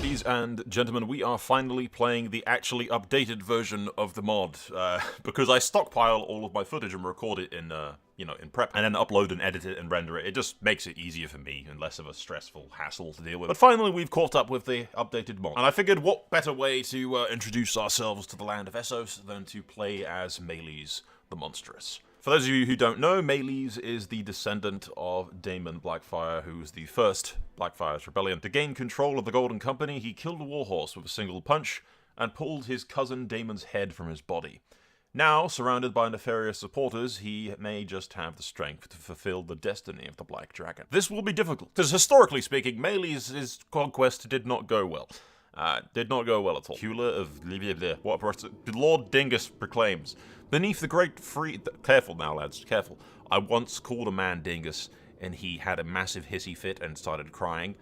ladies and gentlemen, we are finally playing the actually updated version of the mod, because I stockpile all of my footage and record it in, in prep, and then upload and edit it and render it. It just makes it easier for me and less of a stressful hassle to deal with. But finally, we've caught up with the updated mod, and I figured what better way to introduce ourselves to the land of Essos than to play as Maelys the Monstrous. For those of you who don't know, Maelys is the descendant of Daemon Blackfyre, who was the first Blackfyre's rebellion. To gain control of the Golden Company, he killed a warhorse with a single punch, and pulled his cousin Daemon's head from his body. Now, surrounded by nefarious supporters, he may just have the strength to fulfill the destiny of the Black Dragon. This will be difficult, because historically speaking, Maelys' conquest did not go well. Did not go well at all. Cula of what Lord Dingus proclaims. Beneath the great careful now, lads, careful. I once called a man Dingus, and he had a massive hissy fit and started crying.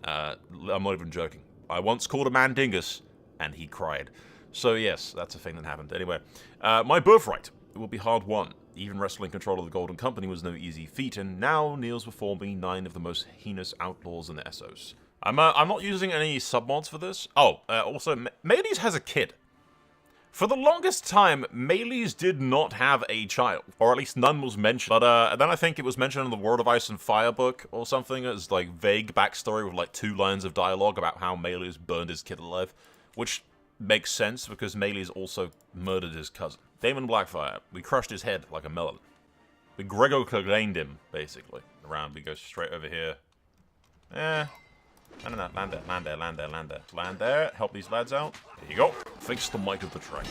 I'm not even joking. I once called a man Dingus, and he cried. So yes, that's a thing that happened. Anyway, my birthright will be hard won. Even wrestling control of the Golden Company was no easy feat, and now kneels before me 9 of the most heinous outlaws in the Essos. I'm not using any submods for this. Oh, also, Maelys has a kid. For the longest time, Maelys did not have a child, or at least none was mentioned. But then I think it was mentioned in the World of Ice and Fire book or something as like vague backstory with like 2 lines of dialogue about how Maelys burned his kid alive, which makes sense because Maelys also murdered his cousin. Daemon Blackfyre, we crushed his head like a melon. We Gregor-Cleaned him, basically. Around, we go straight over here. I don't know, land there, land there, land there, land there. Land there, help these lads out. There you go. Face the might of the dragon.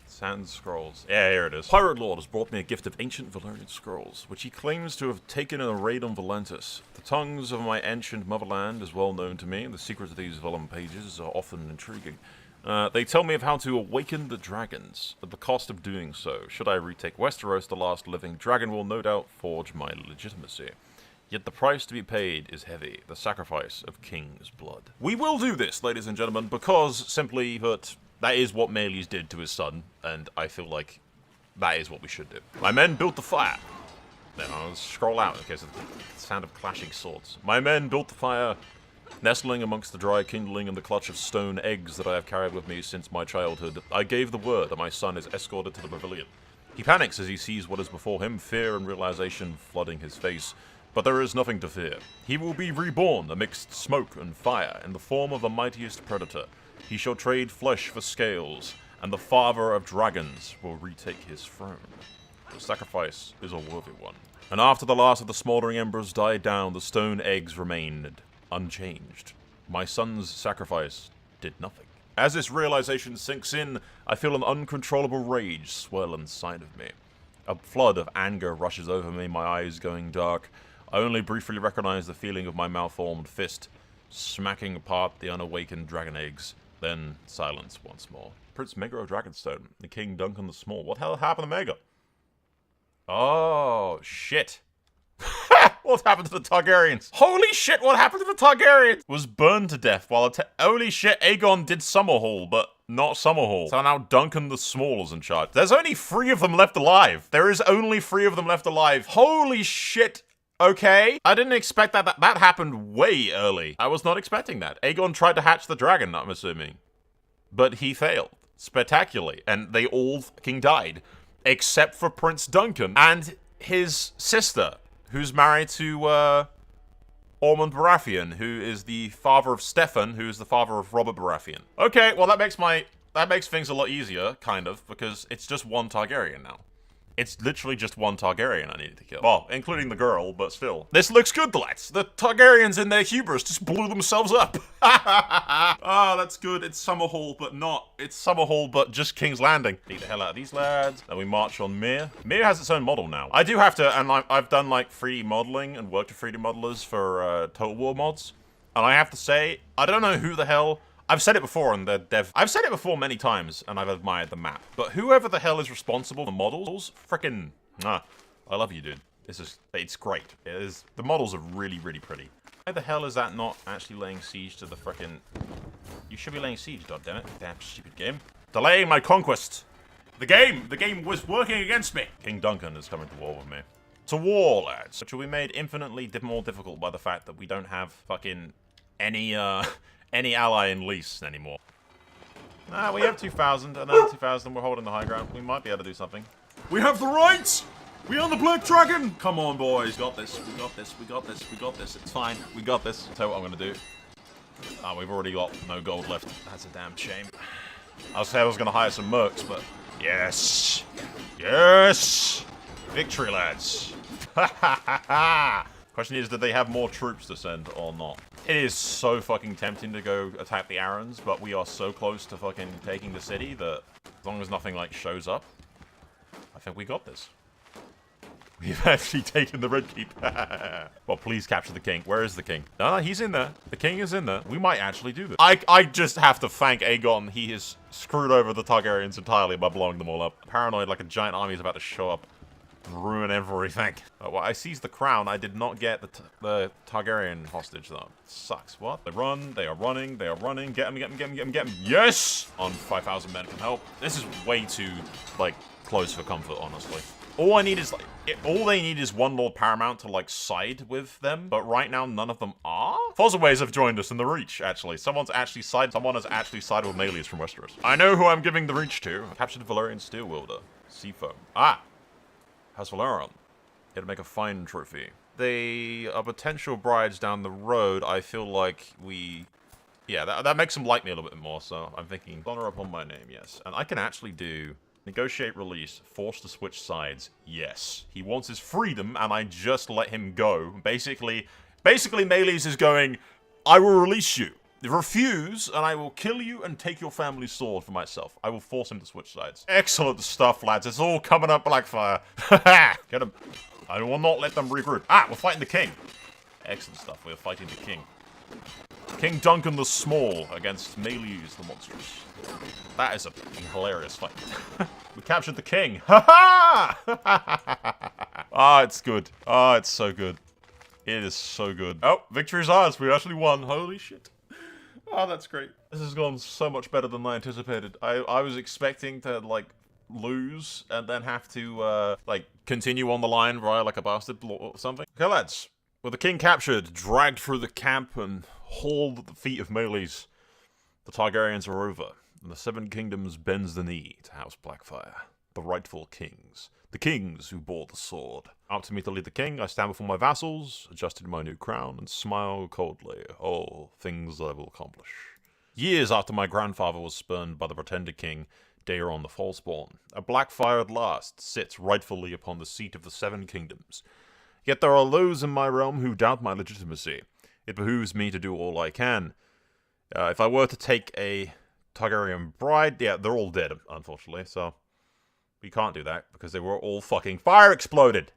Sand scrolls. Yeah, here it is. Pirate Lord has brought me a gift of ancient Valyrian scrolls, which he claims to have taken in a raid on Valentis. The tongues of my ancient motherland is well known to me, and the secrets of these vellum pages are often intriguing. They tell me of how to awaken the dragons. At the cost of doing so, should I retake Westeros, the last living dragon will no doubt forge my legitimacy. Yet the price to be paid is heavy, the sacrifice of king's blood. We will do this, ladies and gentlemen, because simply that is what Maelys did to his son, and I feel like that is what we should do. My men built the fire. Then I'll scroll out in case of the sound of clashing swords. My men built the fire, nestling amongst the dry kindling and the clutch of stone eggs that I have carried with me since my childhood. I gave the word that my son is escorted to the pavilion. He panics as he sees what is before him, fear and realization flooding his face. But there is nothing to fear. He will be reborn amidst smoke and fire in the form of the mightiest predator. He shall trade flesh for scales, and the father of dragons will retake his throne. The sacrifice is a worthy one. And after the last of the smoldering embers died down, the stone eggs remained unchanged. My son's sacrifice did nothing. As this realization sinks in, I feel an uncontrollable rage swell inside of me. A flood of anger rushes over me, my eyes going dark. I only briefly recognize the feeling of my malformed fist, smacking apart the unawakened dragon eggs. Then silence once more. Prince Maegor of Dragonstone, the King Duncan the Small. What the hell happened to Maegor? Oh, shit. What happened to the Targaryens? Holy shit, what happened to the Targaryens? Was burned to death while holy shit, Aegon did Summerhall, but not Summerhall. So now Duncan the Small is in charge. There's only 3 of them left alive. There is only 3 of them left alive. Holy shit. Okay, I didn't expect that. That happened way early. I was not expecting that. Aegon tried to hatch the dragon, I'm assuming. But he failed. Spectacularly. And they all fucking died. Except for Prince Duncan and his sister, who's married to, Ormond Baratheon, who is the father of Stefan, who is the father of Robert Baratheon. Okay, well that makes things a lot easier, kind of, because it's just one Targaryen now. It's literally just one Targaryen I needed to kill. Well, including the girl, but still. This looks good, lads. The Targaryens in their hubris just blew themselves up. Oh, that's good. It's Summerhall, but not. It's Summerhall, but just King's Landing. Beat the hell out of these lads. Then we march on Myr. Myr has its own model now. I do have to, and I've done like 3D modeling and worked with 3D modelers for Total War mods. And I have to say, I don't know who the hell... I've said it before in the dev. I've said it before many times, and I've admired the map. But whoever the hell is responsible for models, frickin', I love you, dude. It's great. The models are really, really pretty. Why the hell is that not actually laying siege to the frickin'? You should be laying siege, goddammit. Damn stupid game. Delaying my conquest. The game was working against me. King Duncan is coming to war with me. To war, lads. Which will be made infinitely more difficult by the fact that we don't have fucking any ally in lease anymore. Nah, we have 2,000, and then 2,000, we're holding the high ground. We might be able to do something. We have the rights! We are the Black Dragon! Come on, boys, got this, we got this, we got this, we got this. It's fine, we got this. I'll tell you what I'm gonna do. Ah, we've already got no gold left. That's a damn shame. I was gonna hire some mercs, but... Yes! Yes! Victory, lads! Ha ha ha ha! Question is, did they have more troops to send or not? It is so fucking tempting to go attack the Arryns, but we are so close to fucking taking the city that as long as nothing, like, shows up, I think we got this. We've actually taken the Red Keep. Well, please capture the king. Where is the king? No, he's in there. The king is in there. We might actually do this. I just have to thank Aegon. He has screwed over the Targaryens entirely by blowing them all up. Paranoid like a giant army is about to show up. Ruin everything. Well, I seized the crown. I did not get the Targaryen hostage, though. Sucks. What? They run. They are running. They are running. Get them, get them, get them, get them, get them. Yes! On 5,000 men from help. This is way too, like, close for comfort, honestly. All I need is, like, all they need is one Lord Paramount to, like, side with them. But right now, none of them are? Fossilways have joined us in the Reach, actually. Someone has actually sided with Maelys from Westeros. I know who I'm giving the Reach to. I captured the Valyrian Steel Wielder. Seafoam. Ah! House Valeron. Here to make a fine trophy. They are potential brides down the road. I feel like we... Yeah, that makes them like me a little bit more, so I'm thinking... Honor upon my name, yes. And I can actually do... Negotiate release. Force to switch sides. Yes. He wants his freedom, and I just let him go. Basically, Maelys is going, I will release you. Refuse, and I will kill you and take your family's sword for myself. I will force him to switch sides. Excellent stuff, lads. It's all coming up, Blackfyre. Get him. I will not let them regroup. Ah, we're fighting the king. Excellent stuff. We're fighting the king. King Duncan the Small against Maelys the Monstrous. That is a hilarious fight. We captured the king. Ha ha! Ah, it's good. Ah, it's so good. It is so good. Oh, victory's ours. We actually won. Holy shit. Oh, that's great. This has gone so much better than I anticipated. I was expecting to, like, lose and then have to, like, continue on the line via, like, a bastard or something. Okay, lads. With the king captured, dragged through the camp, and hauled at the feet of Maelys, the Targaryens are over, and the Seven Kingdoms bends the knee to House Blackfyre, the rightful kings. The kings who bore the sword. Up to me to lead the king, I stand before my vassals, adjusted my new crown, and smile coldly. Oh, things I will accomplish. Years after my grandfather was spurned by the pretended king, Daemon the Falseborn, a Blackfyre at last sits rightfully upon the seat of the Seven Kingdoms. Yet there are those in my realm who doubt my legitimacy. It behooves me to do all I can. If I were to take a Targaryen bride, yeah, they're all dead, unfortunately, so... We can't do that, because they were all fucking fire exploded.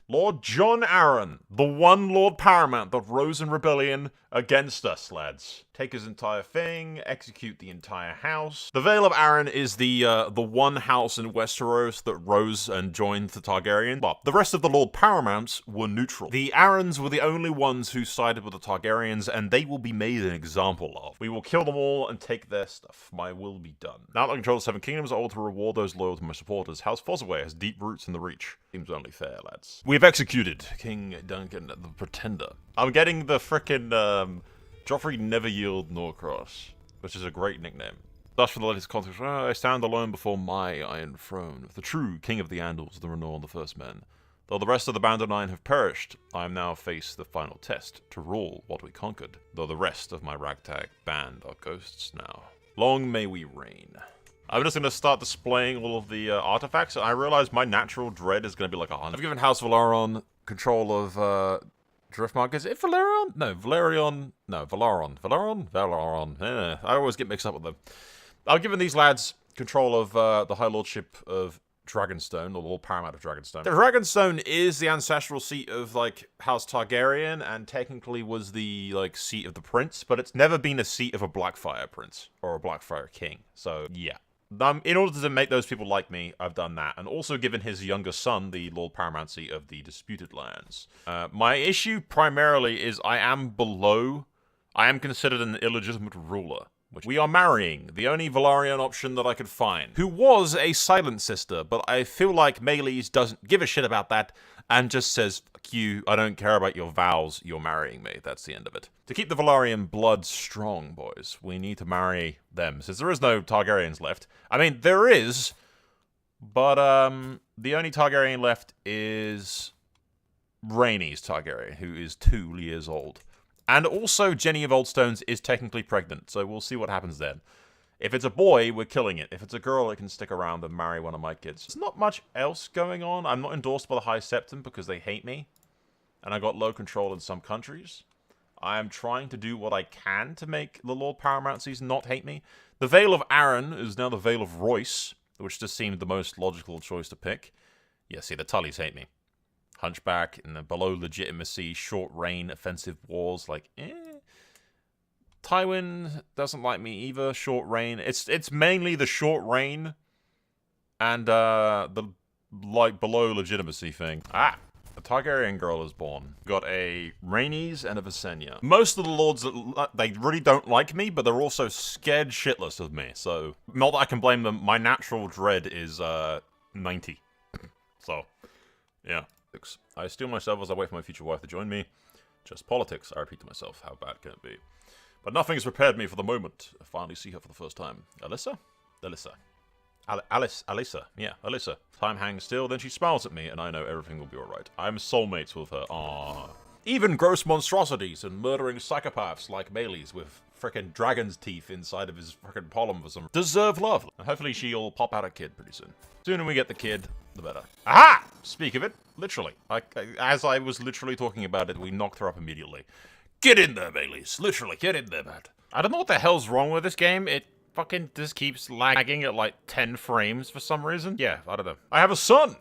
Lord Jon Arryn, the one Lord Paramount that rose in rebellion against us, lads. Take his entire thing, execute the entire house. The Vale of Arryn is the one house in Westeros that rose and joined the Targaryen. But the rest of the Lord Paramounts were neutral. The Arryns were the only ones who sided with the Targaryens, and they will be made an example of. We will kill them all and take their stuff. My will be done. Now that I control the Seven Kingdoms, I ought to reward those loyal to my supporters. House Fossilways has deep roots in the Reach. Seems only fair, lads. We have executed King Duncan the Pretender. I'm getting the frickin', Joffrey Never Yield Norcross, which is a great nickname. Thus, for the latest context, I stand alone before my iron throne, the true King of the Andals, the Renown, the First Men. Though the rest of the Band of Nine have perished, I am now faced the final test, to rule what we conquered. Though the rest of my ragtag band are ghosts now. Long may we reign. I'm just going to start displaying all of the artifacts. I realize my natural dread is going to be like 100. I've given House Valeron control of Driftmark. Is it Valerion? No, Valerion. No, Valeron. Valeron. I always get mixed up with them. I've given these lads control of the High Lordship of Dragonstone, or the Lord Paramount of Dragonstone. The Dragonstone is the ancestral seat of, like, House Targaryen, and technically was the, like, seat of the prince, but it's never been a seat of a Blackfyre prince, or a Blackfyre king. So, yeah. In order to make those people like me, I've done that, and also given his younger son the Lord Paramountcy of the Disputed Lands. My issue primarily is I am considered an illegitimate ruler, which we are marrying the only Velaryon option that I could find, who was a Silent Sister, but I feel like Maelys doesn't give a shit about that, and just says, Fuck you. I don't care about your vows. You're marrying me. That's the end of it. To keep the Velaryon blood strong, boys, we need to marry them. Since there is no Targaryens left. I mean, there is, but the only Targaryen left is Rhaenys Targaryen, who is 2 years old. And also, Jenny of Oldstones is technically pregnant, so we'll see what happens then. If it's a boy, we're killing it. If it's a girl, it can stick around and marry one of my kids. There's not much else going on. I'm not endorsed by the High Septon because they hate me. And I got low control in some countries. I am trying to do what I can to make the Lord Paramountcies not hate me. The Vale of Arryn is now the Vale of Royce, which just seemed the most logical choice to pick. Yeah, see, the Tullys hate me. Hunchback, and the below legitimacy, short reign, offensive wars, like, Tywin doesn't like me either, short reign. It's mainly the short reign and the, like, below legitimacy thing. Ah! A Targaryen girl is born. Got a Rhaenys and a Visenya. Most of the lords, they really don't like me, but they're also scared shitless of me, so... Not that I can blame them, my natural dread is, 90. So, yeah. I steel myself as I wait for my future wife to join me. Just politics, I repeat to myself. How bad can it be? But nothing has prepared me for the moment. I finally see her for the first time. Alyssa? Alyssa. Alyssa. Yeah, Alyssa. Time hangs still, then she smiles at me, and I know everything will be alright. I'm soulmates with her. Aww. Even gross monstrosities and murdering psychopaths like Maelys with frickin' dragon's teeth inside of his frickin' pollen for some deserve love. And hopefully she'll pop out a kid pretty soon. Sooner we get the kid, the better. Aha! Speak of it, literally. As I was literally talking about it, we knocked her up immediately. Get in there, Maelys. Literally, get in there, man. I don't know what the hell's wrong with this game. It fucking just keeps lagging at like 10 frames for some reason. Yeah, I don't know. I have a son!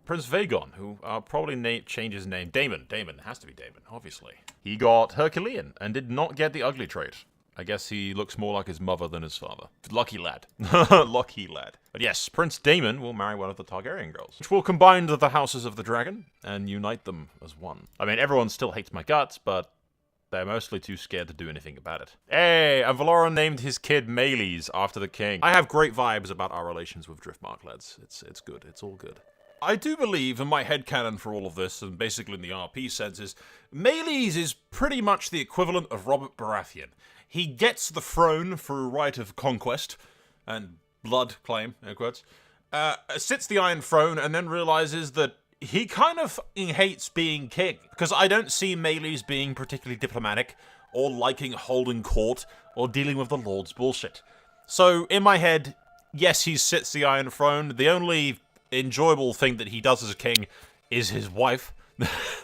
Prince Vagon, who I'll probably change his name. Daemon. Daemon. It has to be Daemon, obviously. He got Herculean and did not get the ugly trait. I guess he looks more like his mother than his father. Lucky lad. Lucky lad. But yes, Prince Daemon will marry one of the Targaryen girls, which will combine the houses of the dragon and unite them as one. I mean, everyone still hates my guts, but they're mostly too scared to do anything about it. Hey, and Valoran named his kid Maelys after the king. I have great vibes about our relations with Driftmark, lads. It's good. It's all good. I do believe, in my headcanon for all of this, and basically in the RP senses, Maelys is pretty much the equivalent of Robert Baratheon. He gets the throne through right of conquest, and blood claim, air quotes, sits the Iron Throne, and then realizes that he kind of hates being king. Because I don't see Maelys being particularly diplomatic, or liking holding court, or dealing with the Lord's bullshit. So, in my head, yes, he sits the Iron Throne. The only enjoyable thing that he does as a king is his wife.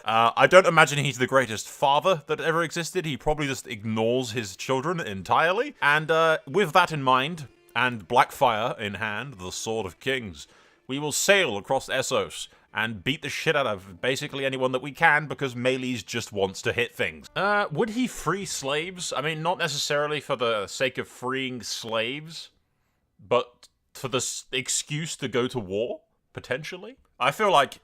I don't imagine he's the greatest father that ever existed. He probably just ignores his children entirely. And with that in mind, and Blackfyre in hand, the Sword of Kings, we will sail across Essos and beat the shit out of basically anyone that we can because Maelys just wants to hit things. Would he free slaves? I mean, not necessarily for the sake of freeing slaves, but for the excuse to go to war, potentially. I feel like,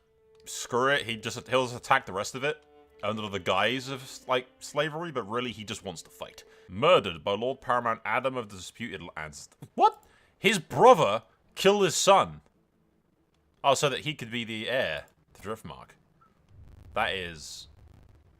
screw it, he'll just attack the rest of it under the guise of, like, slavery, but really he just wants to fight. Murdered by Lord Paramount Adam of the Disputed Lands. What? His brother killed his son. Oh, so that he could be the heir to Driftmark. That is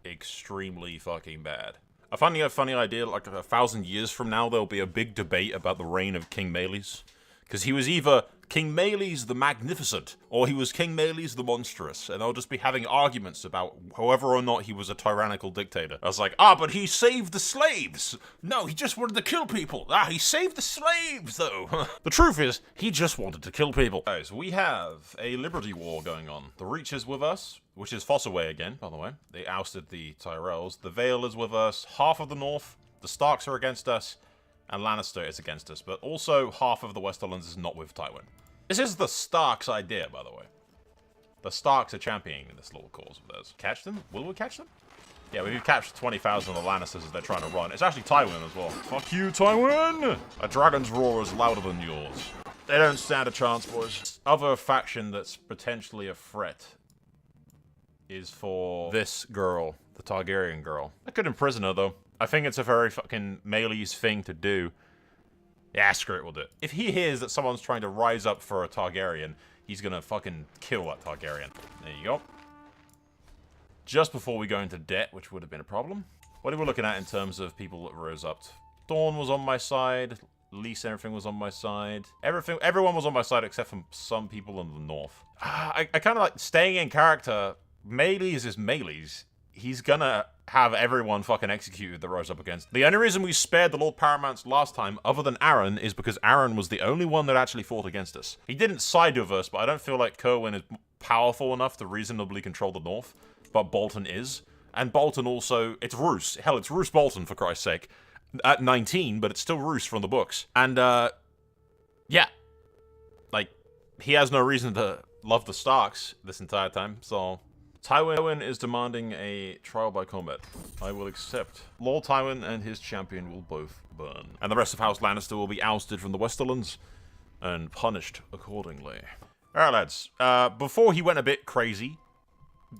extremely fucking bad. I find a funny idea, like 1,000 years from now, there'll be a big debate about the reign of King Maelys. Because he was either King Maelys the Magnificent, or he was King Maelys the Monstrous, and they'll just be having arguments about whether or not he was a tyrannical dictator. I was like, but he saved the slaves! No, he just wanted to kill people! He saved the slaves, though! The truth is, he just wanted to kill people. Guys, we have a Liberty War going on. The Reach is with us, which is Fossaway again, by the way. They ousted the Tyrells. The Vale is with us, half of the North. The Starks are against us. And Lannister is against us, but also half of the Westerlands is not with Tywin. This is the Starks' idea, by the way. The Starks are championing this little cause of theirs. Catch them? Will we catch them? Yeah, we've captured 20,000 of the Lannisters as they're trying to run. It's actually Tywin as well. Fuck you, Tywin! A dragon's roar is louder than yours. They don't stand a chance, boys. Other faction that's potentially a threat is for this girl, the Targaryen girl. I could imprison her, though. I think it's a very fucking Maelys thing to do. Yeah, screw it, we'll do it. If he hears that someone's trying to rise up for a Targaryen, he's gonna fucking kill that Targaryen. There you go. just before we go into debt, which would have been a problem. What are we looking at in terms of people that rose up? Dawn was on my side. At least everything was on my side. Everyone was on my side except for some people in the north. I kind of like staying in character. Maelys is Maelys. He's gonna have everyone fucking executed that rose up against. The only reason we spared the Lord Paramounts last time, other than Aaron, is because Aaron was the only one that actually fought against us. He didn't side with us, but I don't feel like Kerwin is powerful enough to reasonably control the north. But Bolton is. And Bolton also, it's Roose. Hell, it's Roose Bolton, for Christ's sake. At 19, but it's still Roose from the books. And, yeah. Like, he has no reason to love the Starks this entire time, so... Tywin is demanding a trial by combat. I will accept. Lord Tywin and his champion will both burn. And the rest of House Lannister will be ousted from the Westerlands and punished accordingly. Alright, lads. Before he went a bit crazy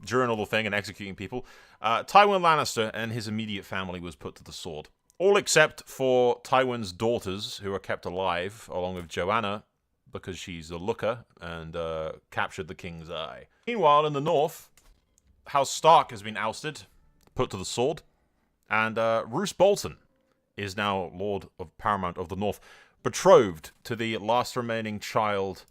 during all the thing and executing people, Tywin Lannister and his immediate family was put to the sword. All except for Tywin's daughters, who are kept alive, along with Joanna, because she's a looker, and captured the king's eye. Meanwhile, in the north, House Stark has been ousted, put to the sword, and Roose Bolton is now Lord of Paramount of the North, betrothed to the last remaining child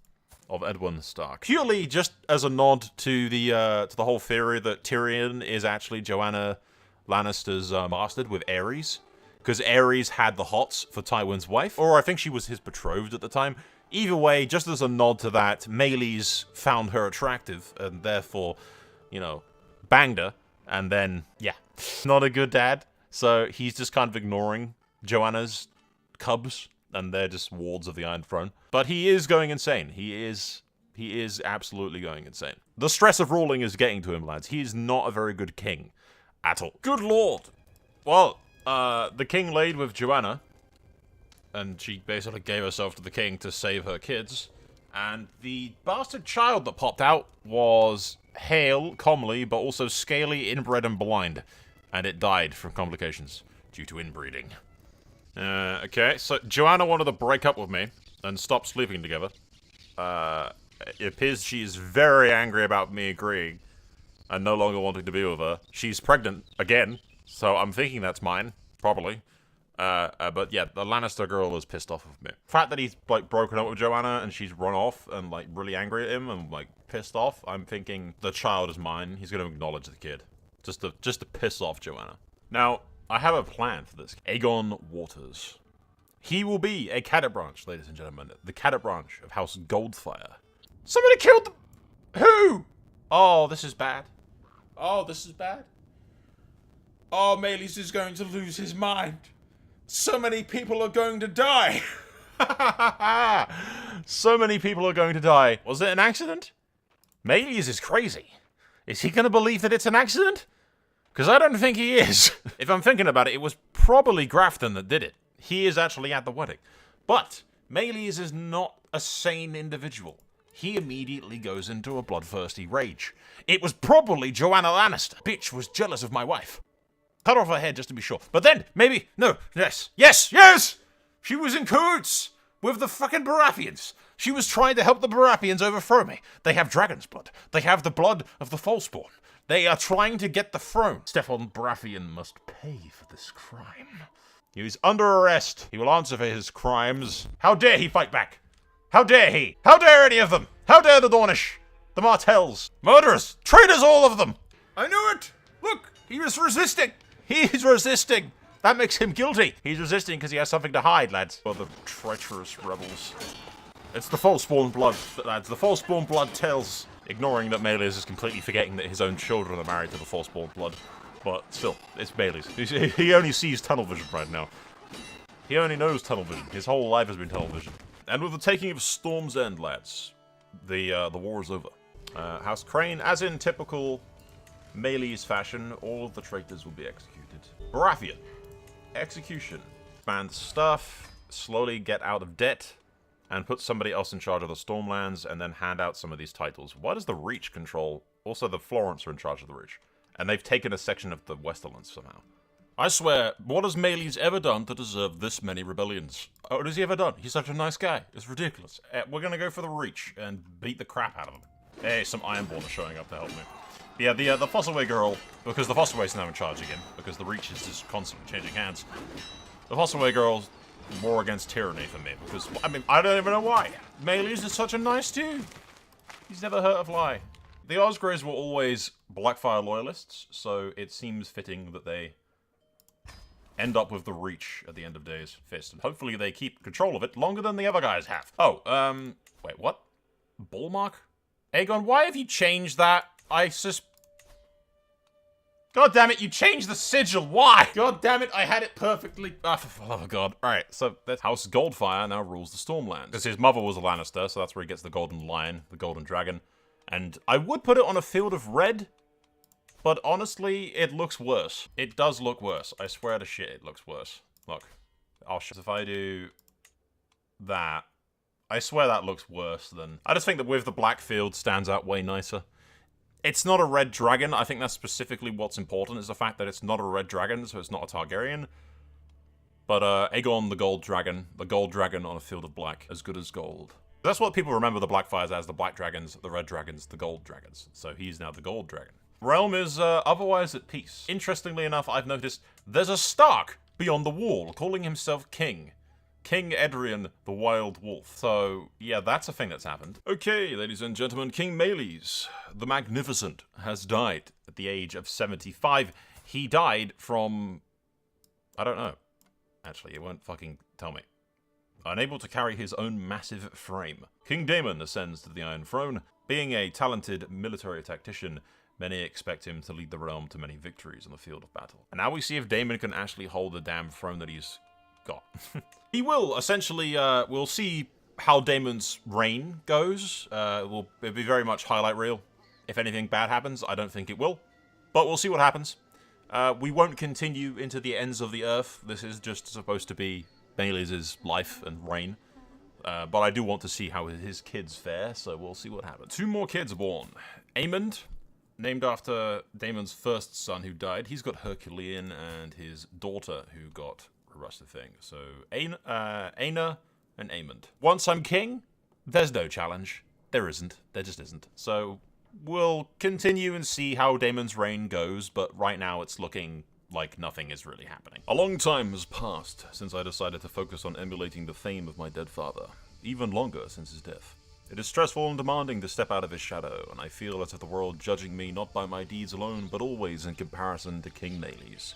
of Edwin Stark. Purely just as a nod to the whole theory that Tyrion is actually Joanna Lannister's bastard with Aerys. Because Aerys had the hots for Tywin's wife, or I think she was his betrothed at the time. Either way, just as a nod to that, Maelys found her attractive, and therefore, you know, banged her, and then, yeah, not a good dad. So he's just kind of ignoring Joanna's cubs, and they're just wards of the Iron Throne. But he is going insane. He is absolutely going insane. The stress of ruling is getting to him, lads. He is not a very good king at all. Good lord. Well, the king laid with Joanna, and she basically gave herself to the king to save her kids. And the bastard child that popped out was hale, comely, but also scaly, inbred, and blind. And it died from complications due to inbreeding. Okay, so Joanna wanted to break up with me and stop sleeping together. It appears she is very angry about me agreeing and no longer wanting to be with her. She's pregnant again, so I'm thinking that's mine, probably. But yeah, the Lannister girl is pissed off with me. The fact that he's, like, broken up with Joanna and she's run off and, like, really angry at him and, like, pissed off, I'm thinking the child is mine. He's gonna acknowledge the kid. Just to piss off Joanna. Now, I have a plan for this. Aegon Waters. He will be a cadet branch, ladies and gentlemen. The cadet branch of House Goldfyre. Somebody killed the... Who? Oh, this is bad. Oh, this is bad. Oh, Maelys is going to lose his mind. So many people are going to die. So many people are going to die. Was it an accident? Maelys is crazy. Is he going to believe that it's an accident? Because I don't think he is. If I'm thinking about it, it was probably Grafton that did it. He is actually at the wedding. But Maelys is not a sane individual. He immediately goes into a bloodthirsty rage. It was probably Joanna Lannister. Bitch was jealous of my wife. Cut off her head just to be sure. But then, maybe, no, yes! She was in cahoots with the fucking Baratheons. She was trying to help the Baratheons overthrow me. They have dragon's blood. They have the blood of the Falseborn. They are trying to get the throne. Stefan Baratheon must pay for this crime. He is under arrest. He will answer for his crimes. How dare he fight back? How dare he? How dare any of them? How dare the Dornish? The Martells? Murderers? Traitors, all of them! I knew it! Look, he was resisting! He is resisting! That makes him guilty! He's resisting because he has something to hide, lads. For the treacherous rebels. It's the Falseborn blood, lads. The Falseborn blood tells. Ignoring that Maelys is completely forgetting that his own children are married to the Falseborn blood. But still, it's Maelys. He only sees tunnel vision right now. He only knows tunnel vision. His whole life has been tunnel vision. And with the taking of Storm's End, lads, the war is over. House Crane, as in typical Maelys fashion, all of the traitors will be executed. Baratheon. Execution. Expand stuff, slowly get out of debt, and put somebody else in charge of the Stormlands, and then hand out some of these titles. Why does the Reach control... Also, the Florents are in charge of the Reach. And they've taken a section of the Westerlands somehow. I swear, what has Maelys ever done to deserve this many rebellions? Oh, what has he ever done? He's such a nice guy. It's ridiculous. We're gonna go for the Reach and beat the crap out of him. Hey, some Ironborn are showing up to help me. Yeah, the Fossilway girl, because the Fossilway's now in charge again, because the Reach is just constantly changing hands. The Fossilway girl's more against tyranny for me, because, I mean, I don't even know why. Maelys is such a nice dude. He's never hurt a fly. The Osgreys were always Blackfyre loyalists, so it seems fitting that they end up with the Reach at the end of Day's Fist. And hopefully they keep control of it longer than the other guys have. Oh, wait, what? Ballmark? Aegon, why have you changed that? God damn it, you changed the sigil, why? God damn it, I had it perfectly. Oh god. Alright, so that's House Goldfyre now rules the Stormlands. Because his mother was a Lannister, so that's where he gets the Golden Lion, the Golden Dragon. And I would put it on a field of red, but honestly, it looks worse. It does look worse. I swear to shit, it looks worse. Look, I'll show. If I do that, I swear that looks worse than... I just think that with the black field stands out way nicer. It's not a red dragon. I think that's specifically what's important, is the fact that it's not a red dragon, so it's not a Targaryen. But Aegon the Gold Dragon on a field of black, as good as gold. That's what people remember the Blackfyres as, the black dragons, the red dragons, the gold dragons. So he's now the gold dragon. Realm is otherwise at peace. Interestingly enough, I've noticed there's a Stark beyond the wall, calling himself King. King Edrian, the Wild Wolf. So, yeah, that's a thing that's happened. Okay, ladies and gentlemen, King Maelys, the Magnificent, has died at the age of 75. He died from... I don't know. Actually, it won't fucking tell me. Unable to carry his own massive frame. King Daemon ascends to the Iron Throne. Being a talented military tactician, many expect him to lead the realm to many victories on the field of battle. And now we see if Daemon can actually hold the damn throne that he's got. He will, essentially, we'll see how Daemon's reign goes. It'll be very much highlight reel. If anything bad happens, I don't think it will. But we'll see what happens. We won't continue into the ends of the earth. This is just supposed to be Maelys' life and reign. But I do want to see how his kids fare, so we'll see what happens. 2 more kids born. Aemond, named after Daemon's first son who died. He's got Herculean, and his daughter who got a rusted thing. So Aena and Aemond. Once I'm king, there's no challenge. There isn't. There just isn't. So we'll continue and see how Daemon's reign goes, but right now it's looking like nothing is really happening. A long time has passed since I decided to focus on emulating the fame of my dead father. Even longer since his death. It is stressful and demanding to step out of his shadow, and I feel as if the world judging me not by my deeds alone, but always in comparison to King Maelys.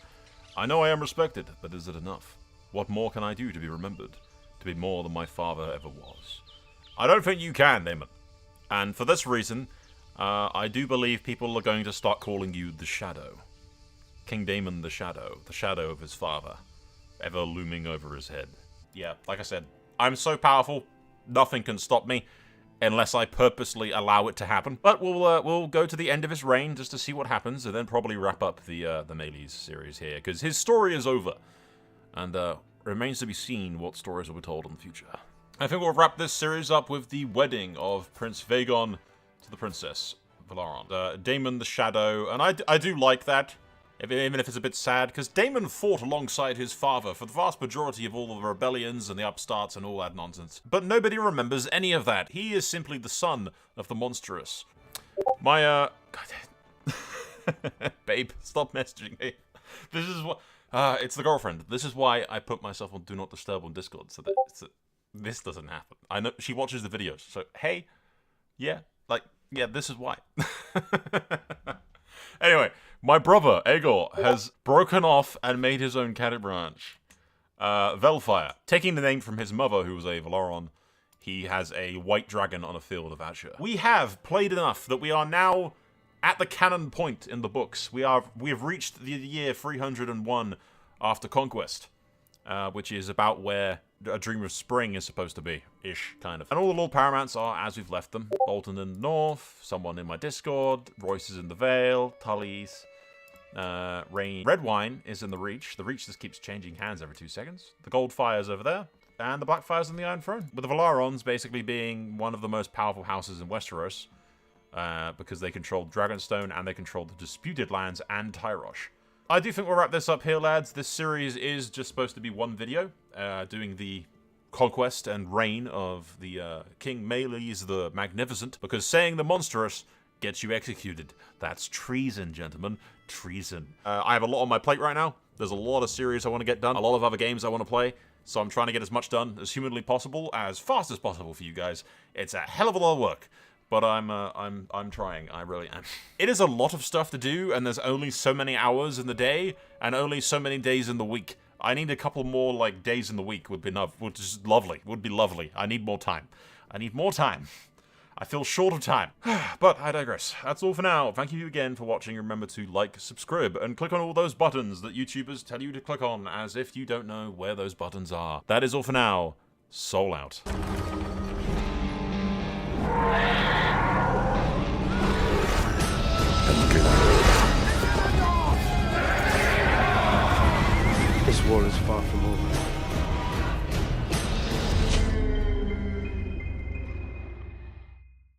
I know I am respected, but is it enough? What more can I do to be remembered? To be more than my father ever was? I don't think you can, Daemon. And for this reason, I do believe people are going to start calling you the Shadow. King Daemon the Shadow of his father, ever looming over his head. Yeah, like I said, I'm so powerful, nothing can stop me, unless I purposely allow it to happen. But we'll go to the end of his reign just to see what happens, and then probably wrap up the Maelys series here, because his story is over, and remains to be seen what stories will be told in the future. I think we'll wrap this series up with the wedding of Prince Vaegon to the Princess Velaron. Daemon the Shadow, and I do like that. Even if it's a bit sad, because Daemon fought alongside his father for the vast majority of all the rebellions and the upstarts and all that nonsense. But nobody remembers any of that. He is simply the son of the monstrous. My, babe, stop messaging me. This is what... it's the girlfriend. This is why I put myself on Do Not Disturb on Discord, so that this doesn't happen. I know she watches the videos, so hey, yeah, this is why. Anyway, my brother, Aegor, has broken off and made his own cat branch. Velfire. Taking the name from his mother, who was a Velaron, he has a white dragon on a field of azure. We have played enough that we are now at the canon point in the books. We have reached the year 301 after Conquest, which is about where A Dream of Spring is supposed to be, ish, kind of. And all the Lord Paramounts are as we've left them. Bolton in the north, someone in my Discord, Royce is in the Vale, Tully's, Rain. Red Wine is in the Reach. The Reach just keeps changing hands every 2 seconds. The Goldfyre's over there, and the Blackfyre's on the Iron Throne. With the Valarons basically being one of the most powerful houses in Westeros, because they control Dragonstone and they control the Disputed Lands and Tyrosh. I do think we'll wrap this up here, lads. This series is just supposed to be one video, doing the conquest and reign of the King Maelys the Magnificent, because saying the monstrous gets you executed. That's treason, gentlemen. Treason. I have a lot on my plate right now. There's a lot of series I want to get done, a lot of other games I want to play, so I'm trying to get as much done as humanly possible, as fast as possible for you guys. It's a hell of a lot of work, but I'm trying. I really am. It is a lot of stuff to do, and there's only so many hours in the day, and only so many days in the week. I need a couple more, like, days in the week would be enough, which is lovely. Would be lovely. I need more time. I need more time. I feel short of time. But I digress. That's all for now. Thank you again for watching. Remember to like, subscribe, and click on all those buttons that YouTubers tell you to click on, as if you don't know where those buttons are. That is all for now. Soul out.